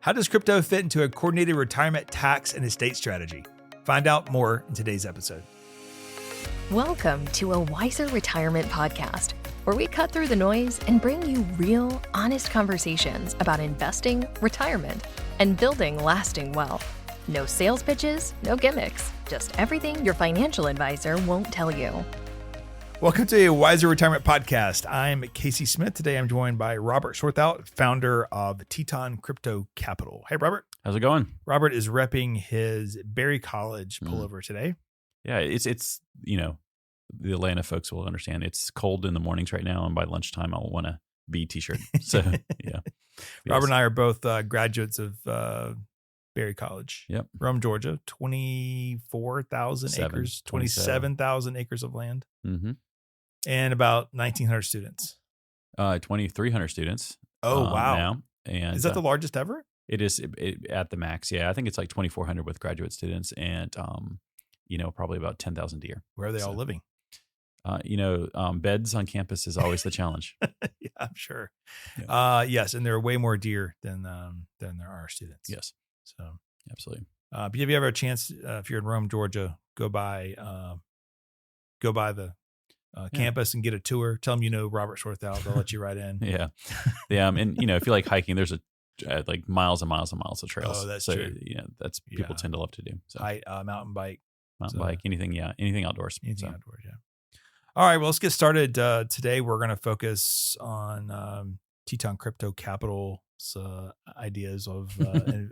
How does crypto fit into a coordinated retirement tax and estate strategy? Find out more in today's episode. Welcome to a Wiser Retirement Podcast, where we cut through the noise and bring you real, honest conversations about investing, retirement, and building lasting wealth. No sales pitches, no gimmicks, just everything your financial advisor won't tell you. Welcome to a Wiser Retirement Podcast. I'm Casey Smith. Today I'm joined by Robert Schwarthout, founder of Teton Crypto Capital. Hey, Robert. How's it going? Robert is repping his Berry College pullover today. Yeah, it's the Atlanta folks will understand. It's cold in the mornings right now, and by lunchtime I'll want a B t-shirt. So yeah. Robert and I are both graduates of Berry College. Yep. Rome, Georgia, 24,000 acres, 27,000 acres of land. Mm-hmm. And about 1,900 students. 2,300 students. Oh, wow. Now. And is that the largest ever? It is at the max. Yeah, I think it's like 2,400 with graduate students and, probably about 10,000 a year. Where are they all living? Beds on campus is always the challenge. Yeah, I'm sure. Yeah. Yes, and there are way more deer than there are students. Yes. So absolutely. If you ever have a chance, if you're in Rome, Georgia, go by the campus and get a tour. Tell them you know Robert Schwarthout. They'll let you right in. Yeah. And if you like hiking, there's like miles and miles and miles of trails. Oh, that's so, true. That's people tend to love to do. So mountain bike, anything outdoors. Anything outdoors. Yeah. All right. Well, let's get started. Today we're going to focus on Teton Crypto Capital's ideas of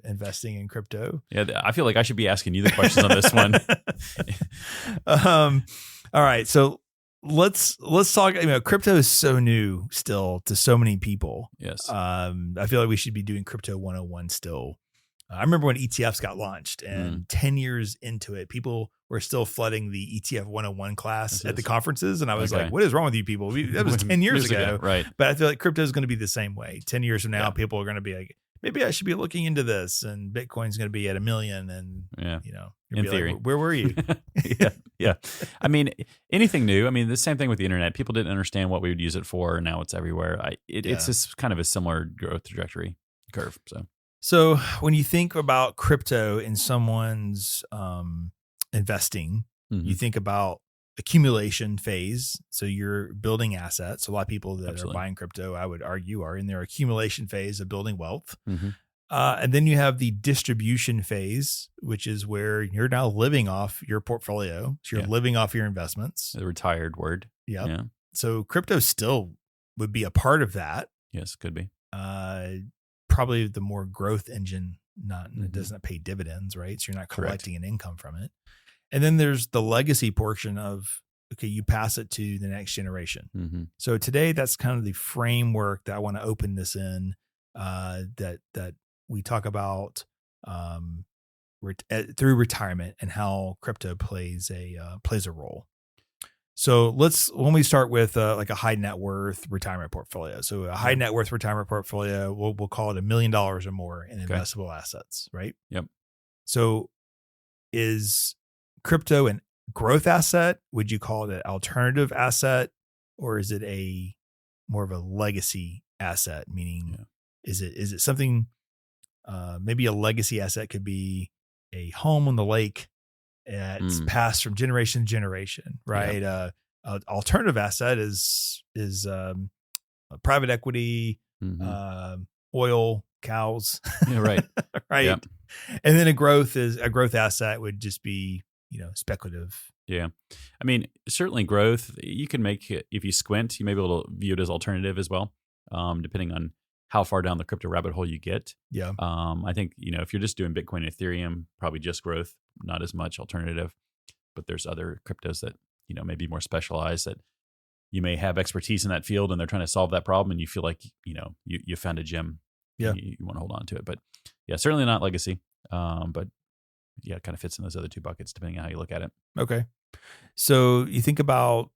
investing in crypto. Yeah, I feel like I should be asking you the questions on this one. All right. So let's talk. Crypto is so new still to so many people. Yes. I feel like we should be doing Crypto 101 still. I remember when ETFs got launched, and 10 years into it, people were still flooding the ETF 101 class at the conferences. And I was like, what is wrong with you people? That was 10 years ago. Right. But I feel like crypto is going to be the same way. 10 years from now, people are going to be like, maybe I should be looking into this. And Bitcoin's going to be at $1 million. And, in theory, like, where were you? Yeah. I mean, anything new. The same thing with the internet. People didn't understand what we would use it for. And now it's everywhere. It's just kind of a similar growth trajectory curve. So when you think about crypto in someone's investing, you think about accumulation phase. So you're building assets. A lot of people that are buying crypto, I would argue, are in their accumulation phase of building wealth. Mm-hmm. And then you have the distribution phase, which is where you're now living off your portfolio. So you're living off your investments. The retired word. Yep. Yeah. So crypto still would be a part of that. Yes, could be. Probably the more growth engine, it doesn't pay dividends, right? So you're not collecting an income from it. And then there's the legacy portion of, you pass it to the next generation. Mm-hmm. So today, that's kind of the framework that I want to open this in, that we talk about through retirement and how crypto plays a role. So when we start with like a high net worth retirement portfolio. So a high net worth retirement portfolio, we'll call it $1 million or more in investable assets, right? Yep. So is crypto an growth asset? Would you call it an alternative asset, or is it more of a legacy asset? Meaning, is it something? Maybe a legacy asset could be a home on the lake. It's passed from generation to generation, right? Yeah. Alternative asset is private equity, oil, cows. Yeah, right. Right. Yep. And then a growth asset would just be, speculative. Yeah. Certainly growth, you can make it, if you squint, you may be able to view it as alternative as well, depending on how far down the crypto rabbit hole you get. Yeah. I think, if you're just doing Bitcoin and Ethereum, probably just growth, not as much alternative. But there's other cryptos that, may be more specialized, that you may have expertise in that field and they're trying to solve that problem, and you feel like, you found a gem. Yeah. You want to hold on to it. But yeah, certainly not legacy. But yeah, it kind of fits in those other two buckets depending on how you look at it. Okay. So you think about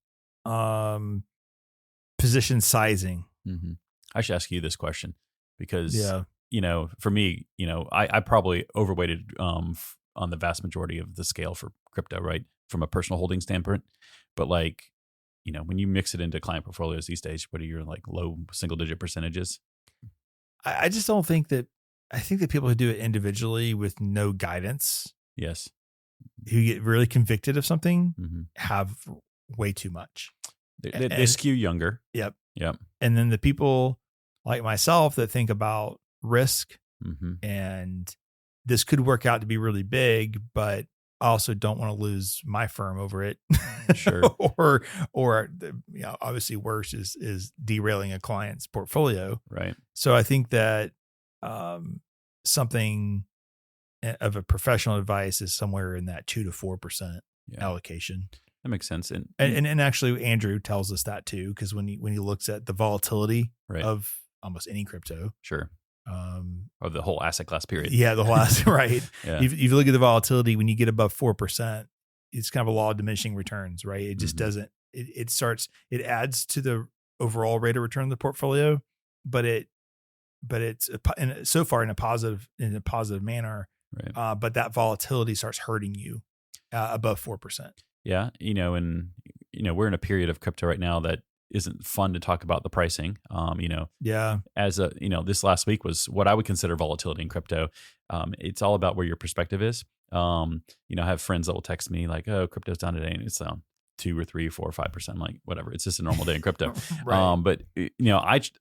position sizing. Mm-hmm. I should ask you this question because, for me, I probably overweighted on the vast majority of the scale for crypto, right? From a personal holding standpoint. But when you mix it into client portfolios these days, what are your low single digit percentages? I just don't think that I think that people who do it individually with no guidance, Yes. who get really convicted of something, hmm have way too much. They And- skew younger. Yep. Yep. And then the people like myself that think about risk hmm and this could work out to be really big, but I also don't want to lose my firm over it. Sure. or obviously worse is derailing a client's portfolio. Right. So I think that something of a professional advice is somewhere in that 2 to 4% Yeah. allocation. That makes sense. And And actually Andrew tells us that too, because when he looks at the volatility right. of almost any crypto, Sure. Of the whole asset class period. yeah, the whole asset, right. Yeah. If you look at the volatility, when you get above 4%, it's kind of a law of diminishing returns, right? It just Mhm. doesn't. It adds to the overall rate of return of the portfolio, but it's so far in a positive manner. Right. But that volatility starts hurting you above 4%. Yeah. And we're in a period of crypto right now that isn't fun to talk about the pricing. Yeah, As this last week was what I would consider volatility in crypto. It's all about where your perspective is. I have friends that will text me like, "Oh, crypto's down today," and it's down 2 or 3 or 4 or 5%. I'm like, whatever. It's just a normal day in crypto. right. But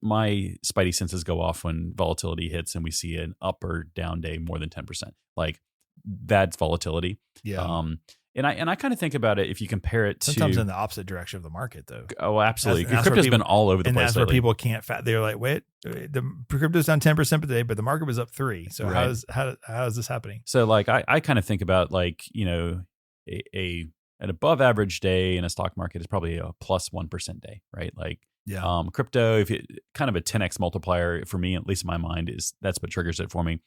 my spidey senses go off when volatility hits and we see an up or down day more than 10%. Like that's volatility. Yeah. And I kind of think about it if you compare it Sometimes to in the opposite direction of the market, though. oh, absolutely. That's where Crypto's people- been all over the And place that's where lately. people can't they're like, wait, the crypto's down 10% today, but the market was up 3%. So Right. how is this happening? So like I kind of think about like an above average day in a stock market is probably a plus 1% day, right? Like Yeah. crypto, if it kind of a 10x multiplier for me, at least in my mind, that's what triggers it for me.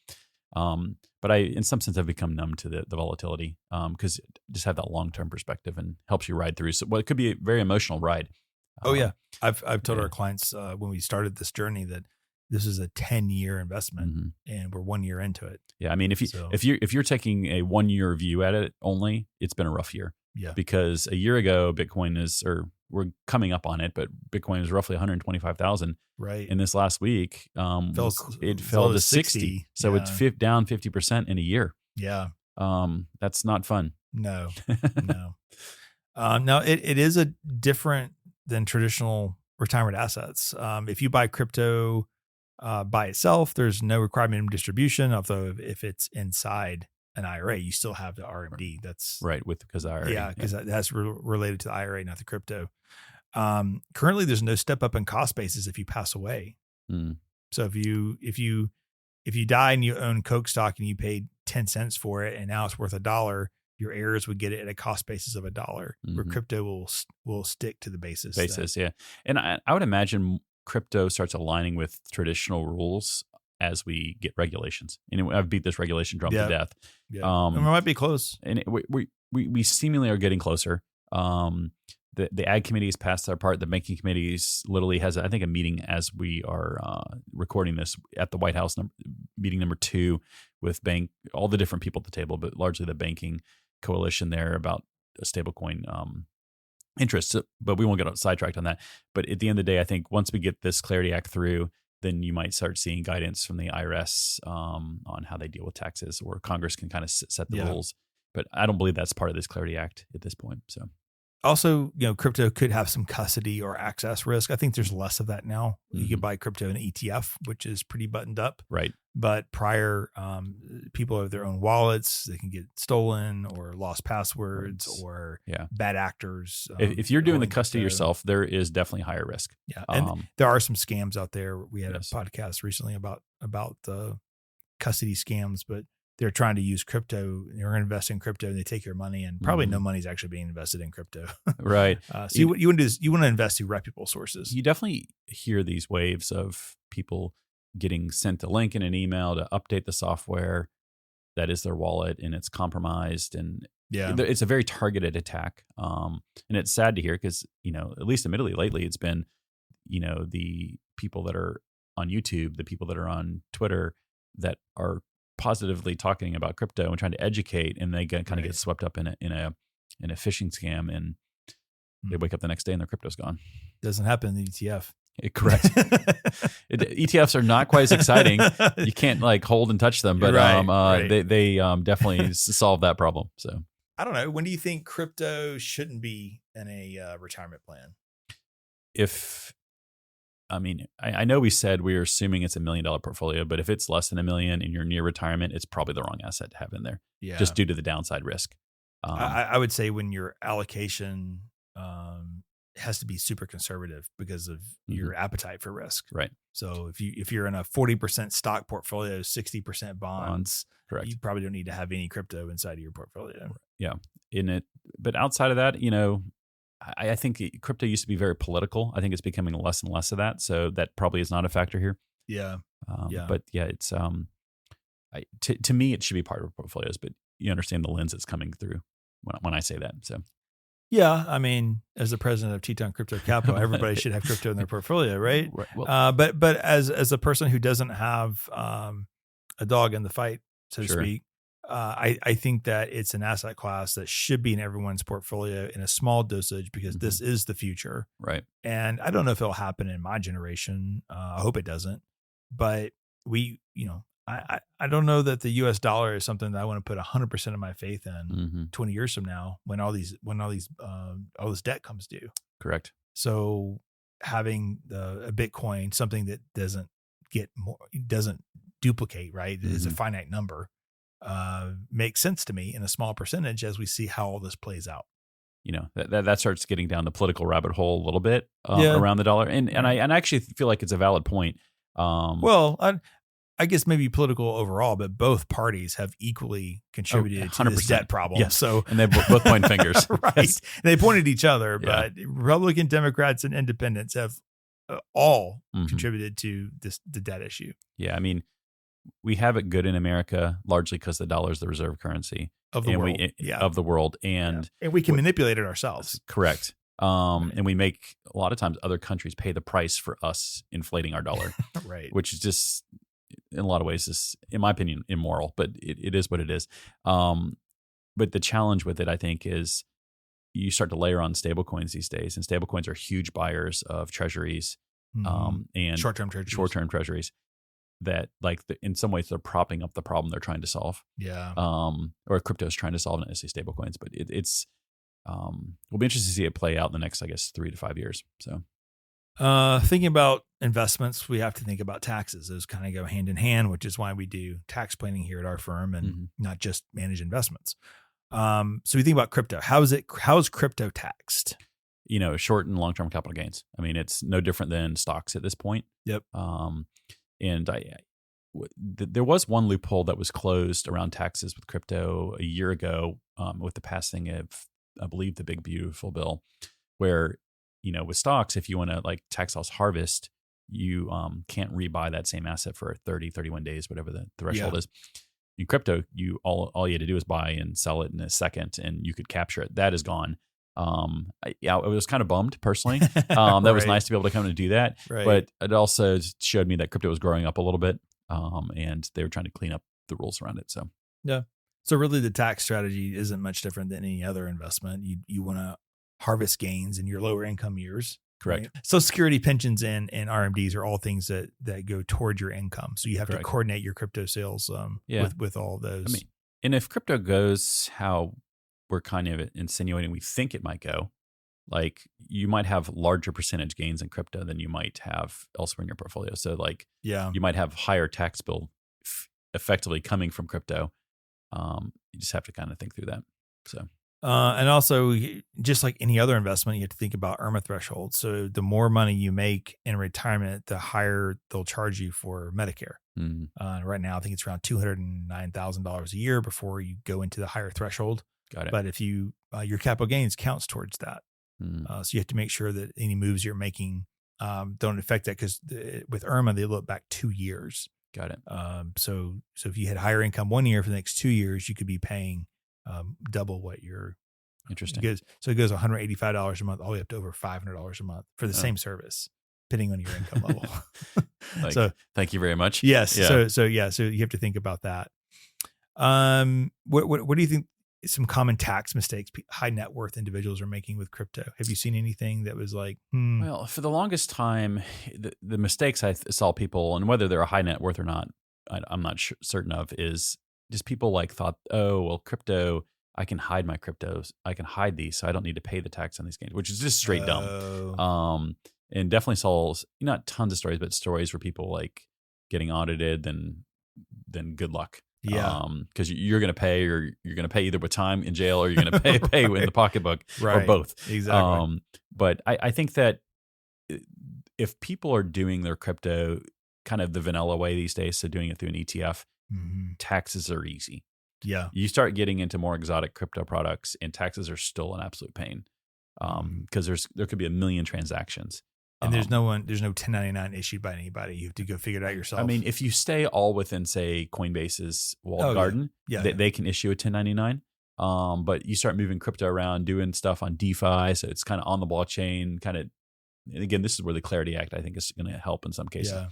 But I, in some sense, I've become numb to the volatility because just have that long term perspective and helps you ride through. So, it could be a very emotional ride. Oh yeah, I've told yeah. our clients when we started this journey that this is a 10-year investment, Mhm. and we're 1 year into it. Yeah, I mean, if you're taking a 1 year view at it only, it's been a rough year. Yeah. Because a year ago, we're coming up on it, but Bitcoin was roughly 125,000. Right. In this last week, it fell to 60. So it's down 50% in a year. Yeah. That's not fun. No. No. No, it is a different than traditional retirement assets. If you buy crypto by itself, there's no requirement of distribution. Although if it's inside an IRA, you still have the RMD. That's right because IRA. Yeah, because that's related to the IRA, not the crypto. Currently, there's no step up in cost basis if you pass away. Mm. So if you die and you own Coke stock and you paid 10 cents for it and now it's worth $1, your heirs would get it at a cost basis of $1. Where Mhm. crypto will stick to the basis. Yeah. And I would imagine crypto starts aligning with traditional rules as we get regulations. And I've beat this regulation drum to death. Yeah. And we might be close. And we seemingly are getting closer. The ag committee has passed their part. The banking committees literally has, I think, a meeting as we are recording this at the White House, meeting number 2 with all the different people at the table, but largely the banking coalition there about a stablecoin interests. But we won't get sidetracked on that. But at the end of the day, I think once we get this Clarity Act through, then you might start seeing guidance from the IRS on how they deal with taxes, or Congress can kind of set the rules. But I don't believe that's part of this Clarity Act at this point. So. Also, crypto could have some custody or access risk. I think there's less of that now. You Mhm. can buy crypto in an ETF, which is pretty buttoned up. Right. But prior, people have their own wallets. They can get stolen or lost passwords or bad actors. If you're doing the owning custody crypto. yourself, there is definitely higher risk. Yeah. And there are some scams out there. We had a podcast recently about the custody scams, but they're trying to use crypto. They're going to invest in crypto and they take your money, and probably no money's actually being invested in crypto. Right. So you want to do is you want to invest through reputable sources. You definitely hear these waves of people getting sent a link in an email to update the software that is their wallet, and it's compromised, and it's a very targeted attack. And it's sad to hear because, at least admittedly lately, it's been, the people that are on YouTube, the people that are on Twitter that are positively talking about crypto and trying to educate, and they kind of get swept up in a phishing scam, and they wake up the next day and their crypto's gone. Doesn't happen in the ETF. Correct. ETFs are not quite as exciting. You can't like hold and touch them, but Right. they definitely solve that problem. So I don't know. When do you think crypto shouldn't be in a retirement plan? I know we said we were assuming it's $1 million portfolio, but if it's less than $1 million and you're near retirement, it's probably the wrong asset to have in there, Yeah. just due to the downside risk. I would say when your allocation has to be super conservative because of your appetite for risk. Right. So if you're in a 40% stock portfolio, 60% bonds, correct. You probably don't need to have any crypto inside of your portfolio. Yeah. But outside of that, I think crypto used to be very political. I think it's becoming less and less of that. So that probably is not a factor here. Yeah. But yeah, it's to me, it should be part of portfolios, but you understand the lens it's coming through when I say that. So. Yeah, I mean, as the president of Teton Crypto Capital, everybody should have crypto in their portfolio, right? Well, but as a person who doesn't have a dog in the fight, so to speak, I think that it's an asset class that should be in everyone's portfolio in a small dosage because this is the future, right? And I don't know if it'll happen in my generation. I hope it doesn't, but I don't know that the U.S. dollar is something that I want to put 100% of my faith in 20 years from now when all this debt comes due. Correct. So having a Bitcoin, something that doesn't duplicate, right, is a finite number, makes sense to me in a small percentage as we see how all this plays out. That starts getting down the political rabbit hole a little bit around the dollar, and I actually feel like it's a valid point. I guess maybe political overall, but both parties have equally contributed to this debt problem. Yes. So, and they both point fingers. Right. Yes. They pointed at each other, but Republican, Democrats, and independents have all contributed to the debt issue. Yeah. I mean, we have it good in America largely because the dollar is the reserve currency of the world. Of the world. And we can manipulate it ourselves. Correct. And we make a lot of times other countries pay the price for us inflating our dollar. Right. Which is just, in a lot of ways, is, in my opinion, immoral, but it is what it is. But the challenge with it, I think, is you start to layer on stablecoins these days, and stablecoins are huge buyers of treasuries and short-term treasuries that, like, in some ways, they're propping up the problem they're trying to solve. Yeah. Or crypto is trying to solve, not necessarily stablecoins, but it's we'll be interested to see it play out in the next, I guess, 3 to 5 years. So. Thinking about investments, we have to think about taxes. Those kind of go hand in hand, which is why we do tax planning here at our firm and not just manage investments. So we think about crypto. How is crypto taxed? Short and long-term capital gains. I mean, it's no different than stocks at this point. Yep. And there was one loophole that was closed around taxes with crypto a year ago with the passing of, I believe, the Big Beautiful Bill, where with stocks, if you want to like tax loss harvest, you can't rebuy that same asset for 30, 31 days, whatever the threshold is. In crypto, all you had to do is buy and sell it in a second, and you could capture it. That is gone. I was kind of bummed personally. That was nice to be able to come and do that. Right. But it also showed me that crypto was growing up a little bit, and they were trying to clean up the rules around it. So yeah. So really, the tax strategy isn't much different than any other investment. You want to harvest gains in your lower income years. Correct. Right? Social Security, pensions, and RMDs are all things that go toward your income. So you have to coordinate your crypto sales with all of those. I mean, and if crypto goes how we're kind of insinuating we think it might go, like you might have larger percentage gains in crypto than you might have elsewhere in your portfolio. So like you might have higher tax bill effectively coming from crypto. You just have to kind of think through that. So. And also, just like any other investment, you have to think about IRMAA thresholds. So the more money you make in retirement, the higher they'll charge you for Medicare. Right now, I think it's around $209,000 a year before you go into the higher threshold. Got it. But if you your capital gains counts towards that, so you have to make sure that any moves you're making don't affect that, because with IRMAA they look back 2 years. Got it. So if you had higher income 1 year for the next 2 years, you could be paying double what you're. Interesting. So it goes $185 a month all the way up to over $500 a month for the same service, depending on your income level. So thank you very much. Yes. Yeah. So you have to think about that. What do you think some common tax mistakes high net worth individuals are making with crypto? Have you seen anything that was like, Well, for the longest time, the mistakes I saw people, and whether they're a high net worth or not, I'm not certain of, is just people like thought, oh, well, crypto, I can hide my cryptos. I can hide these, so I don't need to pay the tax on these gains, which is just straight dumb. And definitely saw not tons of stories, but stories where people like getting audited, then good luck. Yeah. Because you're going to pay, or you're going to pay either with time in jail, or you're going to pay in the pocketbook, Right. or both. Exactly. But I think that if people are doing their crypto kind of the vanilla way these days, so doing it through an ETF, taxes are easy. Yeah. You start getting into more exotic crypto products, and taxes are still an absolute pain, because there could be a million transactions. And there's no 1099 issued by anybody. You have to go figure it out yourself. I mean, if you stay all within, say, Coinbase's walled garden, they can issue a 1099. But you start moving crypto around, doing stuff on DeFi, so it's kind of on the blockchain, kind of. And again, this is where the Clarity Act, I think, is going to help in some cases. Yeah.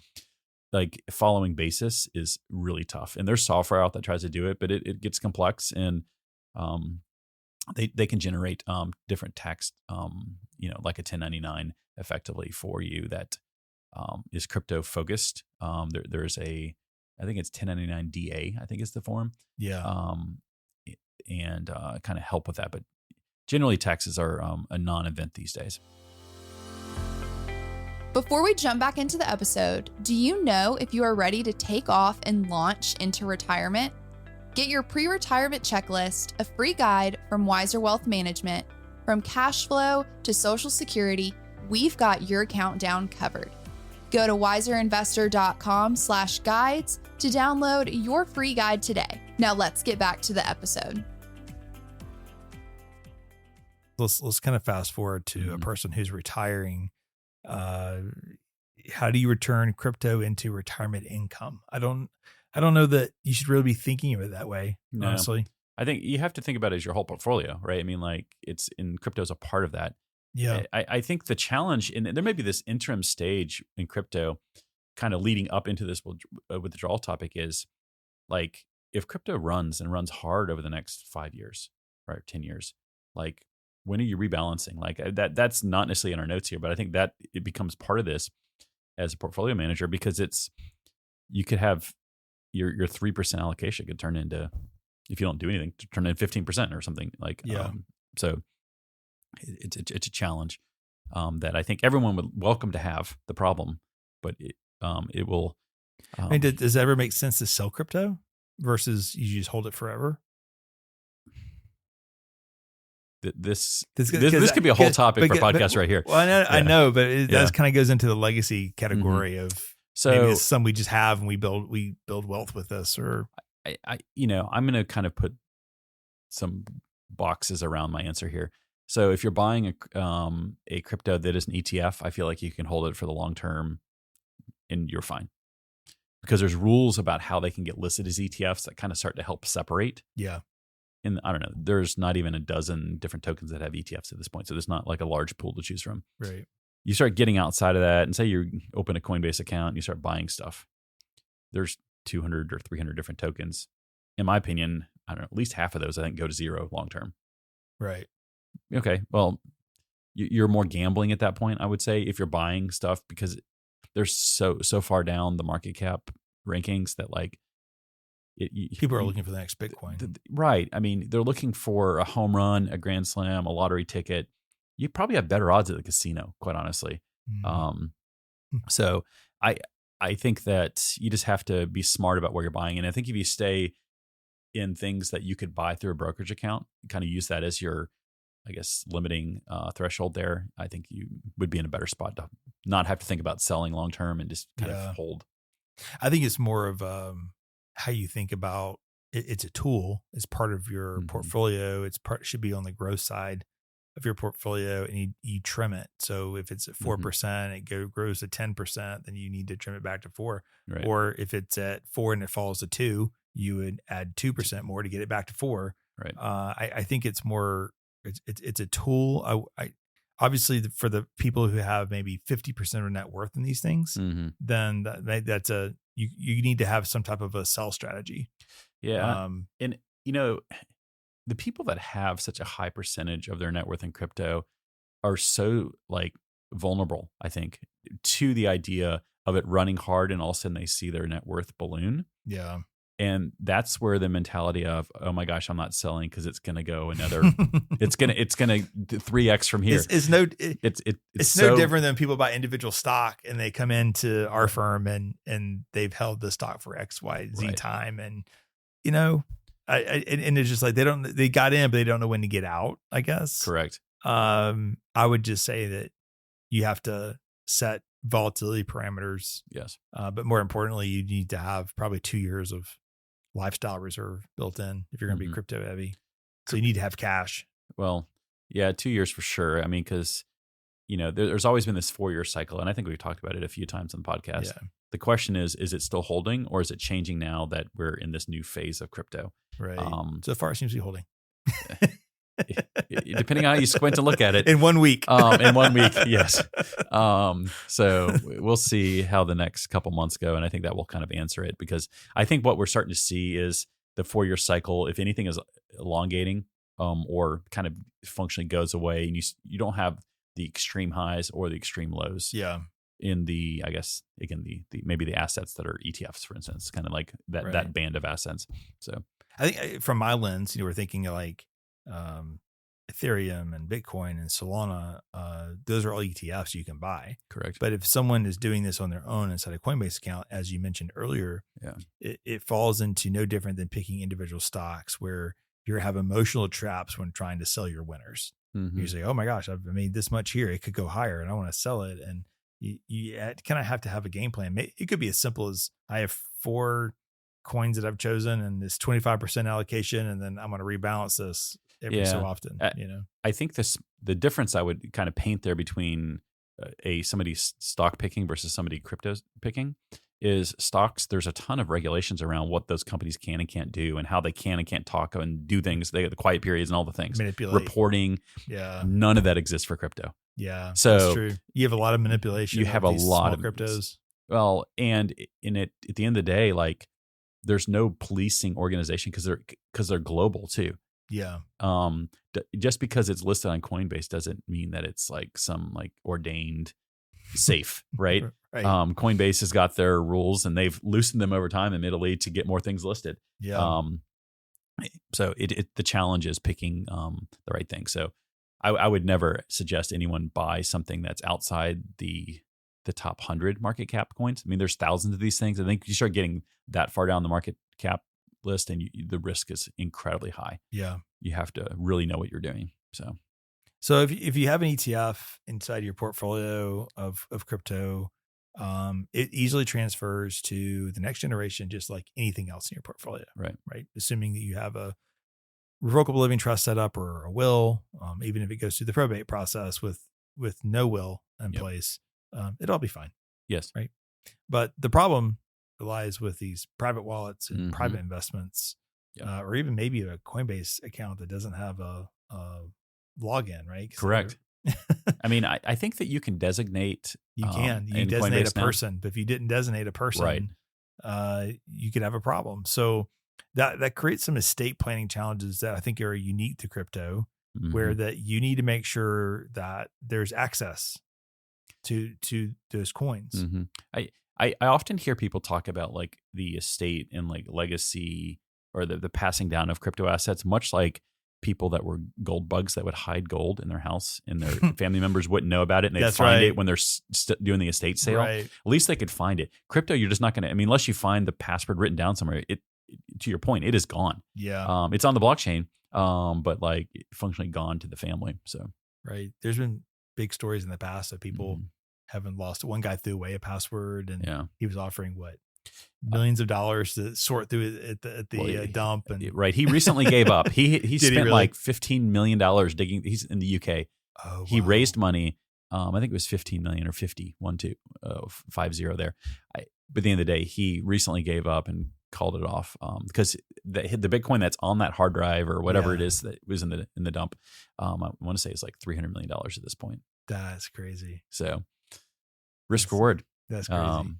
Like following basis is really tough, and there's software out that tries to do it, but it gets complex, and they can generate different tax, like a 1099 effectively for you that is crypto focused. There's I think it's 1099 DA, I think is the form. Yeah. And kind of help with that, but generally taxes are a non-event these days. Before we jump back into the episode, do you know if you are ready to take off and launch into retirement? Get your pre-retirement checklist, a free guide from Wiser Wealth Management. From cash flow to Social Security, we've got your countdown covered. Go to wiserinvestor.com/guides to download your free guide today. Now let's get back to the episode. Let's kind of fast forward to a person who's retiring. How do you return crypto into retirement income? I don't know that you should really be thinking of it that way, honestly. I think you have to think about it as your whole portfolio, right? I mean, like it's in crypto is a part of that. Yeah. I think the challenge, and there may be this interim stage in crypto kind of leading up into this withdrawal topic, is like if crypto runs hard over the next 5 years, right, 10 years, like when are you rebalancing? Like that's not necessarily in our notes here, but I think that it becomes part of this as a portfolio manager, because you could have your 3% allocation could turn into, if you don't do anything, to turn into 15% or something like. Yeah. So it's a challenge that I think everyone would welcome to have the problem, but it will. I mean, does it ever make sense to sell crypto versus you just hold it forever? This could be a whole topic for podcast right here. Well, I know, but that kind of goes into the legacy category of, so maybe it's something we just have and we build wealth with this. Or I'm going to kind of put some boxes around my answer here. So if you're buying a crypto that is an ETF, I feel like you can hold it for the long term, and you're fine, because there's rules about how they can get listed as ETFs that kind of start to help separate. Yeah. And I don't know, there's not even a dozen different tokens that have ETFs at this point. So there's not like a large pool to choose from. Right. You start getting outside of that, and say you open a Coinbase account and you start buying stuff. There's 200 or 300 different tokens. In my opinion, I don't know, at least half of those I think go to zero long term. Right. Okay. Well, you're more gambling at that point, I would say, if you're buying stuff, because they're so far down the market cap rankings that like, people are looking for the next Bitcoin. Right. I mean, they're looking for a home run, a grand slam, a lottery ticket. You probably have better odds at the casino, quite honestly. So I think that you just have to be smart about where you're buying. And I think if you stay in things that you could buy through a brokerage account, kind of use that as your, I guess, limiting threshold there, I think you would be in a better spot to not have to think about selling long term and just kind of hold. I think it's more of how you think about it. It's a tool. It's part of your portfolio. It should be on the growth side of your portfolio, and you trim it. So if it's at 4%, it grows to 10%, then you need to trim it back to 4. Right. Or if it's at 4 and it falls to 2, you would add 2% more to get it back to 4. Right. I think it's more. It's a tool. I obviously for the people who have maybe 50% of net worth in these things, then that's you need to have some type of a sell strategy. Yeah. And the people that have such a high percentage of their net worth in crypto are so like vulnerable, I think, to the idea of it running hard and all of a sudden they see their net worth balloon. Yeah. And that's where the mentality of, oh my gosh, I'm not selling because it's going to go another, it's going to 3x from here. It's so no different than people buy individual stock and they come into our firm and they've held the stock for X, Y, Z Right. time. And, you know, and it's just like, they got in, but they don't know when to get out, I guess. correct. I would just say that you have to set volatility parameters. Yes. But more importantly, you need to have probably 2 years of lifestyle reserve built in if you're going to be Mhm. crypto heavy. So you need to have cash. Well, yeah, 2 years for sure. I mean, because, you know, there's always been this 4-year cycle. And I think we've talked about it a few times on the podcast. Yeah. The question is it still holding or is it changing now that we're in this new phase of crypto? Right. So far, it seems to be holding. Depending on how you squint to look at it. In 1 week. In 1 week, yes. So we'll see how the next couple months go, and I think that will kind of answer it because I think what we're starting to see is the 4-year cycle, if anything, is elongating or kind of functionally goes away, and you don't have the extreme highs or the extreme lows. Yeah. In the, I guess again, the maybe the assets that are ETFs, for instance, kind of like that Right. that band of assets. So I think from my lens, we're thinking of like Ethereum and Bitcoin and Solana. Those are all ETFs you can buy. correct. But if someone is doing this on their own inside a Coinbase account, as you mentioned earlier, Yeah. it falls into no different than picking individual stocks where you have emotional traps when trying to sell your winners. Mhm. You say, oh my gosh, I've made this much here. It could go higher and I want to sell it. And you kind of have to have a game plan. It could be as simple as I have 4 coins that I've chosen and it's 25% allocation. And then I'm going to rebalance this every so Yeah. often, you know? I think the difference I would kind of paint there between somebody's stock picking versus somebody crypto picking is stocks. There's a ton of regulations around what those companies can and can't do and how they can and can't talk and do things. They the quiet periods and all the things. Manipulate. Reporting. Yeah. None of that exists for crypto. Yeah. So that's true. You have a lot of manipulation. you of have a these lot small of cryptos. Well, and in it at the end of the day, like there's no policing organization because they're global too. Yeah. Just because it's listed on Coinbase doesn't mean that it's like some like ordained safe, right? Right. Coinbase has got their rules and they've loosened them over time in Italy to get more things listed. Yeah. So the challenge is picking the right thing. So I would never suggest anyone buy something that's outside the top 100 market cap coins. I mean, there's thousands of these things. I think you start getting that far down the market cap list and the risk is incredibly high. Yeah. You have to really know what you're doing. So if you have an ETF inside your portfolio of crypto, it easily transfers to the next generation, just like anything else in your portfolio. Right. Right. Assuming that you have a revocable living trust set up or a will, even if it goes through the probate process with no will in Yep. place, it'll all be fine. Yes. Right. But the problem lies with these private wallets and Mhm. private investments, Yep. or even maybe a Coinbase account that doesn't have a login, right? 'Cause Correct. I mean, I think that you can designate. you can. You in designate Coinbase a now. person, but if you didn't designate a person, Right. you could have a problem. So that creates some estate planning challenges that I think are unique to crypto, where Mhm. that you need to make sure that there's access to those coins. Mhm. I often hear people talk about like the estate and like legacy or the passing down of crypto assets, much like people that were gold bugs that would hide gold in their house and their family members wouldn't know about it and they'd That's find right. it when they're doing the estate sale. Right. At least they could find it. Crypto, you're just not going to, I mean, unless you find the password written down somewhere, it to your point, it is gone. Yeah. It's on the blockchain, but like functionally gone to the family. So, Right. There's been big stories in the past of people Mhm. having lost. One guy threw away a password and yeah. he was offering millions of dollars to sort through it at the Well, dump. And Right. He recently gave up. He Did he spent really? like $15 million digging. He's in the UK. oh, He wow. raised money. I think it was 15 million or 50 there. But at the end of the day, he recently gave up and called it off because the Bitcoin that's on that hard drive or whatever Yeah. it is that was in the dump, I want to say it's like $300 million at this point. That's crazy. So risk That's reward. That's crazy.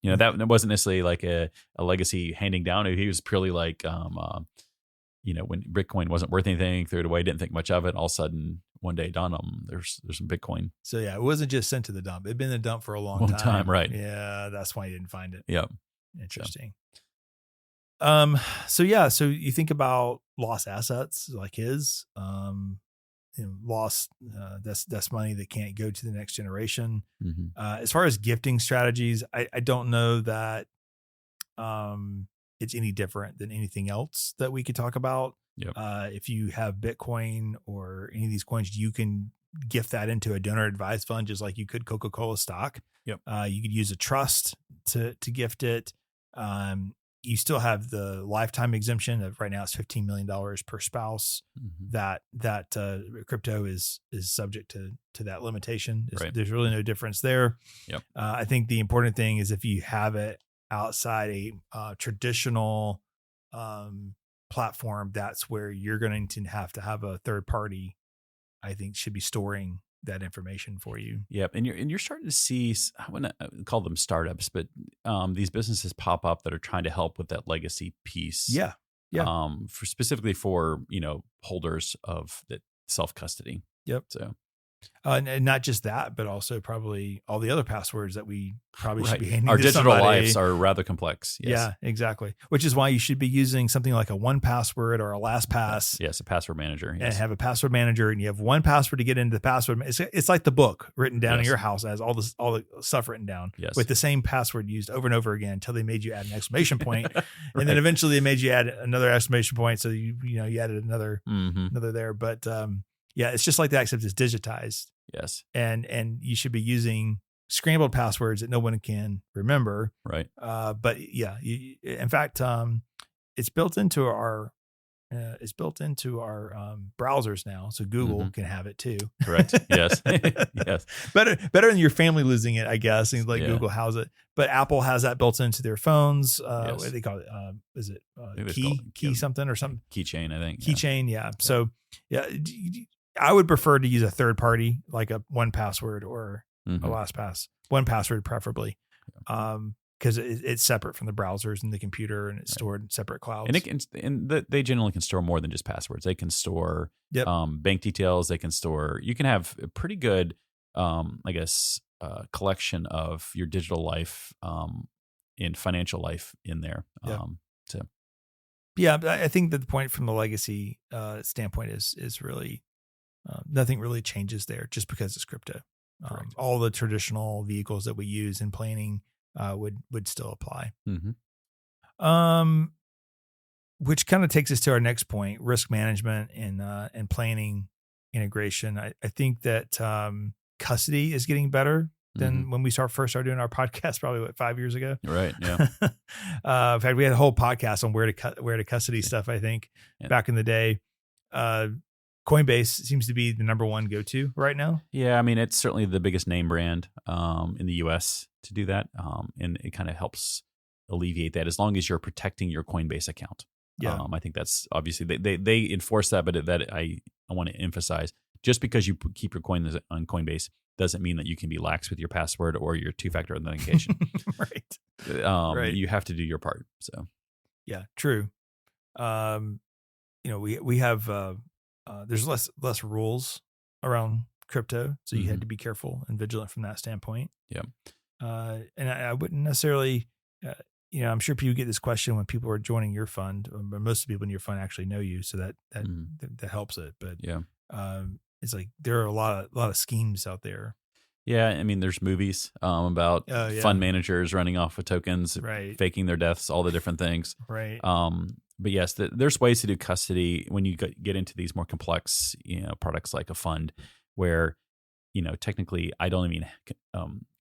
That wasn't necessarily like a legacy handing down. He was purely like when Bitcoin wasn't worth anything, threw it away, didn't think much of it. All of a sudden, one day, dawned on them, there's some Bitcoin. So yeah, it wasn't just sent to the dump. It'd been in the dump for a long time, right? Yeah, that's why you didn't find it. Yeah, interesting. So you think about lost assets like his, lost. That's money that can't go to the next generation. Mm-hmm. As far as gifting strategies, I don't know that it's any different than anything else that we could talk about. Yep. If you have Bitcoin or any of these coins, you can gift that into a donor advised fund, just like you could Coca-Cola stock. Yep. You could use a trust to gift it. You still have the lifetime exemption of right now it's $15 million per spouse. Mm-hmm. That crypto is subject to that limitation. Right. There's really no difference there. Yep. I think the important thing is if you have it outside a traditional platform, that's where you're going to have a third party, I think, should be storing that information for you. Yep. And you're starting to see, I wouldn't call them startups, but these businesses pop up that are trying to help with that legacy piece. Yeah. Yeah. Specifically for, holders of the self-custody. Yep. So. And not just that, but also probably all the other passwords that we probably should be handing Our to digital somebody. lives are rather complex. Yes. Yeah, exactly. Which is why you should be using something like a 1Password or a LastPass. Yes, a password manager. And have a password manager, and you have one password to get into the password. It's like the book written down in your house as all the stuff written down with the same password used over and over again until they made you add an exclamation point, and then eventually they made you add another exclamation point. So you added another there, but yeah, it's just like that, except it's digitized. Yes. And you should be using scrambled passwords that no one can remember. Right. But yeah, in fact, it's built into our browsers now. So Google can have it too. Correct. Yes. Yes. Better than your family losing it, I guess. And like Google has it, but Apple has that built into their phones. What do they call it? Is it key something or something? Keychain, I think. Keychain. Yeah. So yeah. I would prefer to use a third party like a 1Password or a LastPass. 1Password preferably, because it's separate from the browsers and the computer, and it's stored in separate clouds. And they generally can store more than just passwords. They can store bank details. They can store. You can have a pretty good, collection of your digital life and financial life in there. Yeah, but I think that the point from the legacy standpoint is really. Nothing really changes there just because it's crypto. All the traditional vehicles that we use in planning would still apply. Mm-hmm. Which kind of takes us to our next point: risk management and planning integration. I think that custody is getting better than when we first started doing our podcast, probably 5 years ago. Right. Yeah. In fact, we had a whole podcast on where to custody stuff. I think back in the day. Coinbase seems to be the number one go-to right now. Yeah, I mean, it's certainly the biggest name brand in the U.S. to do that, and it kind of helps alleviate that as long as you're protecting your Coinbase account. Yeah, I think that's obviously they enforce that, but that I want to emphasize: just because you keep your coin on Coinbase doesn't mean that you can be lax with your password or your two-factor authentication. Right. You have to do your part. So, yeah, true. We have. There's less rules around crypto, so you had to be careful and vigilant from that standpoint. Yeah. And I wouldn't necessarily, I'm sure people get this question when people are joining your fund. Most of the people in your fund actually know you, so that helps it. But it's like there are a lot of schemes out there. Yeah, I mean, there's movies about fund managers running off with tokens, faking their deaths, all the different things. Right. But yes, there's ways to do custody when you get into these more complex, products like a fund, where, technically I don't even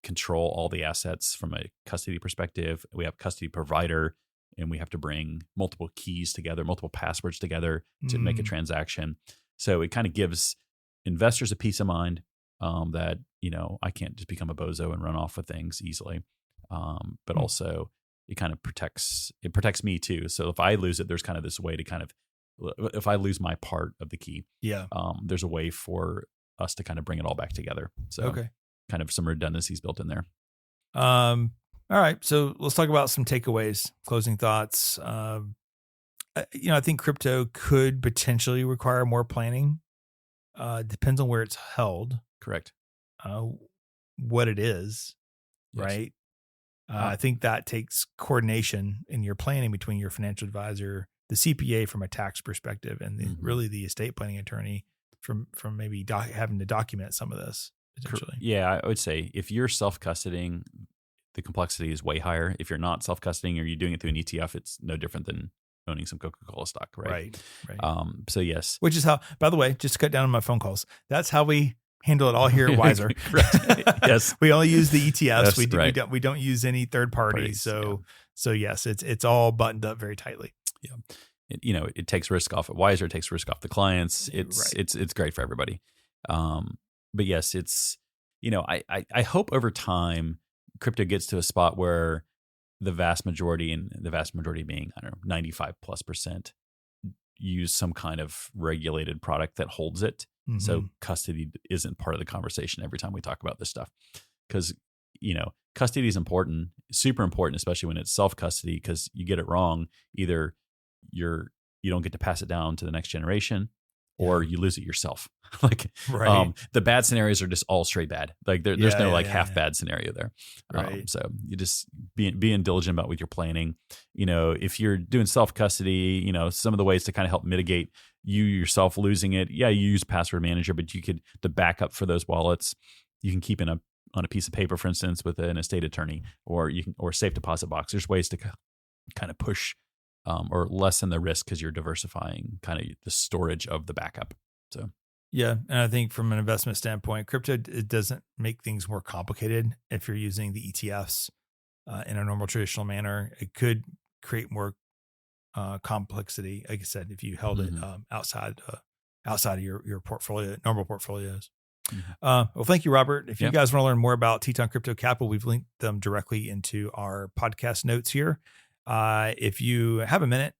control all the assets from a custody perspective. We have custody provider, and we have to bring multiple keys together, multiple passwords together to make a transaction. So it kind of gives investors a peace of mind that I can't just become a bozo and run off with things easily, but also. It kind of protects me too. So if I lose it, there's kind of this way to if I lose my part of the key, there's a way for us to kind of bring it all back together. So kind of some redundancies built in there. All right. So let's talk about some takeaways, closing thoughts. I think crypto could potentially require more planning. Depends on where it's held, Correct. what it is, Yes. right? I think that takes coordination in your planning between your financial advisor, the CPA from a tax perspective, and really the estate planning attorney from maybe having to document some of this potentially. Yeah, I would say if you're self-custodying, the complexity is way higher. If you're not self-custodying or you're doing it through an ETF, it's no different than owning some Coca-Cola stock, right? Right. So yes. Which is how, by the way, just to cut down on my phone calls, that's how we handle it all here at Wiser. Yes. We only use the ETFs. That's We don't use any third parties. So yes, it's all buttoned up very tightly. Yeah. It takes risk off at Wiser. It takes risk off the clients. It's great for everybody. But yes, it's, I hope over time crypto gets to a spot where the vast majority being, 95+% use some kind of regulated product that holds it. Mm-hmm. So custody isn't part of the conversation every time we talk about this stuff. Because, custody is important, super important, especially when it's self-custody, because you get it wrong. Either you don't get to pass it down to the next generation, or you lose it yourself. The bad scenarios are just all straight bad. There's no half bad scenario there. Right. So you just being diligent about with your planning. If you're doing self-custody, some of the ways to kind of help mitigate you yourself losing it. Yeah, you use password manager, but the backup for those wallets, you can keep on a piece of paper, for instance, with an estate attorney, or safe deposit box. There's ways to kind of push or lessen the risk because you're diversifying kind of the storage of the backup. So yeah, and I think from an investment standpoint, crypto, it doesn't make things more complicated if you're using the ETFs in a normal traditional manner. It could create more complexity, like I said, if you held it outside of your portfolio, normal portfolios. Well, thank you, Robert. If you guys want to learn more about Teton Crypto Capital, we've linked them directly into our podcast notes here. If you have a minute,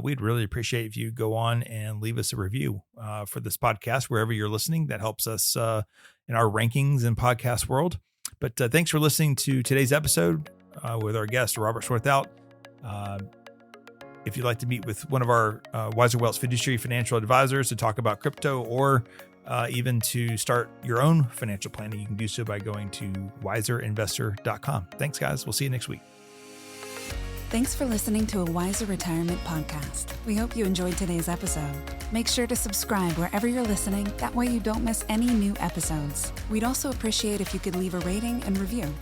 we'd really appreciate if you go on and leave us a review for this podcast, wherever you're listening. That helps us in our rankings in podcast world. But thanks for listening to today's episode with our guest, Robert Swarthout. If you'd like to meet with one of our Wiser Wealth's fiduciary financial advisors to talk about crypto, or even to start your own financial planning, you can do so by going to wiserinvestor.com. Thanks, guys. We'll see you next week. Thanks for listening to a Wiser Retirement podcast. We hope you enjoyed today's episode. Make sure to subscribe wherever you're listening. That way you don't miss any new episodes. We'd also appreciate if you could leave a rating and review.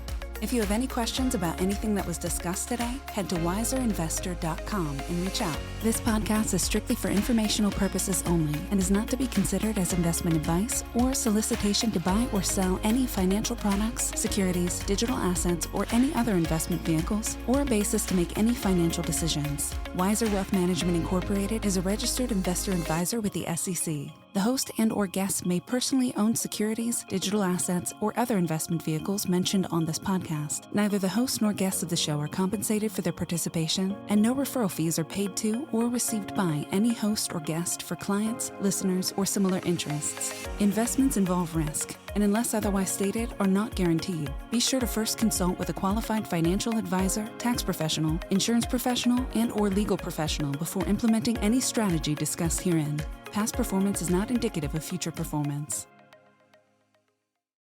If you have any questions about anything that was discussed today, head to wiserinvestor.com and reach out. This podcast is strictly for informational purposes only and is not to be considered as investment advice or solicitation to buy or sell any financial products, securities, digital assets, or any other investment vehicles, or a basis to make any financial decisions. Wiser Wealth Management Incorporated is a registered investor advisor with the SEC. The host and/or guests may personally own securities, digital assets, or other investment vehicles mentioned on this podcast. Neither the host nor guests of the show are compensated for their participation, and no referral fees are paid to or received by any host or guest for clients, listeners, or similar interests. Investments involve risk, and unless otherwise stated, are not guaranteed. Be sure to first consult with a qualified financial advisor, tax professional, insurance professional, and/or legal professional before implementing any strategy discussed herein. Past performance is not indicative of future performance.